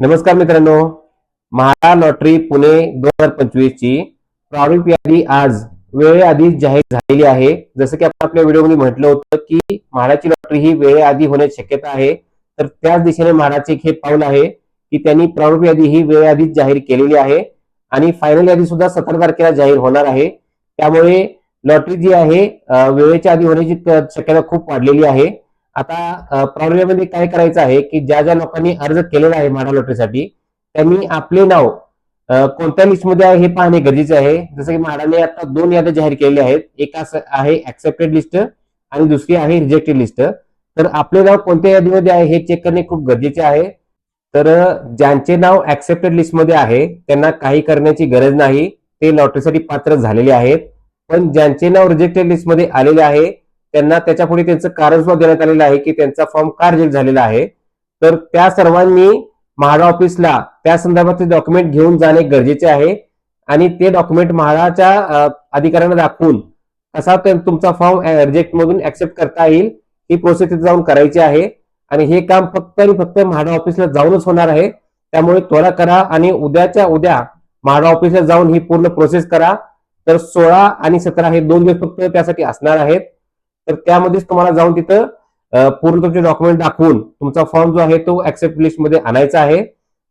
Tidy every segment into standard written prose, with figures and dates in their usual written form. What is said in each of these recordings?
नमस्कार मित्रांनो. महाडा लॉटरी पुणे 2025 ची प्रारूप यादी आज वेळेआधीच जाहीर झालेली आहे. जसं की आपण आपल्या व्हिडिओमध्ये म्हटलं होतं की म्हाडाची लॉटरी ही वेळेआधी होण्याची शक्यता आहे. तर त्याच दिशेने म्हाडाचे हे पाऊल आहे की त्यांनी प्रारूप यादी ही वेळेआधीच जाहीर केलेली आहे आणि फायनल यादी सुद्धा 17 तारखेला जाहीर होणार आहे. त्यामुळे लॉटरी जी आहे वेळेच्या आधी होण्याची शक्यता खूप वाढलेली आहे. आता प्रारूपमध्ये काय करायचं आहे की ज्या ज्या लोकांनी अर्ज केलेला आहे म्हाडा लॉटरीसाठी त्यांनी आपले नाव कोणत्या लिस्टमध्ये आहे हे पाहणे गरजेचे आहे. जसं की म्हाडाने आता 2 याद्या जाहीर केलेल्या आहेत. एक आहे ऍक्सेप्टेड लिस्ट आणि दुसरी आहे रिजेक्टेड लिस्ट. तर आपले नाव कोणत्या यादीमध्ये आहे हे चेक करणे खूप गरजेचे आहे. तर ज्यांचे नाव ऍक्सेप्टेड लिस्टमध्ये आहे त्यांना काही करण्याची गरज नाही, ते लॉटरीसाठी पात्र झालेले आहेत. पण ज्यांचे नाव रिजेक्टेड लिस्टमध्ये आलेले आहे त्यांना त्याच्यापुढे त्यांचं कारण सुद्धा देण्यात आलेलं आहे की त्यांचा फॉर्म का रिजेक्ट झालेला आहे. तर त्या सर्वांनी म्हाडा ऑफिसला त्या संदर्भातले डॉक्युमेंट घेऊन जाणे गरजेचे आहे आणि ते डॉक्युमेंट म्हाडाच्या अधिकाऱ्यांना दाखवून कसा तुमचा फॉर्म रिजेक्ट मधून ऍक्सेप्ट करता येईल ही प्रोसेस तिथे जाऊन करायची आहे. आणि हे काम फक्त आणि फक्त म्हाडा ऑफिसला जाऊनच होणार आहे. त्यामुळे त्वरा करा आणि उद्याच्या उद्या म्हाडा ऑफिसला जाऊन ही पूर्ण प्रोसेस करा. तर 16 आणि 17 हे 2 दिवस फक्त त्यासाठी असणार आहेत. तर त्यामध्येच तुम्हाला जाऊन तिथं पूर्ण तुमचे डॉक्युमेंट दाखवून तुमचा फॉर्म जो आहे तो ऍक्सेप्ट लिस्ट मध्ये आणायचा आहे.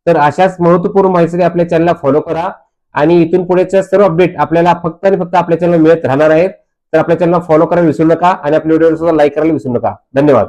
तर अशाच महत्वपूर्ण माहितीसाठी आपल्या चॅनलला फॉलो करा आणि इथून पुढेच्या सर्व अपडेट आपल्याला फक्त आणि फक्त आपल्या चॅनल मिळत राहणार आहेत. तर आपल्या चॅनलला फॉलो करायला विसरू नका आणि आपल्या व्हिडिओ सुद्धा लाईक करायला विसरू नका. धन्यवाद.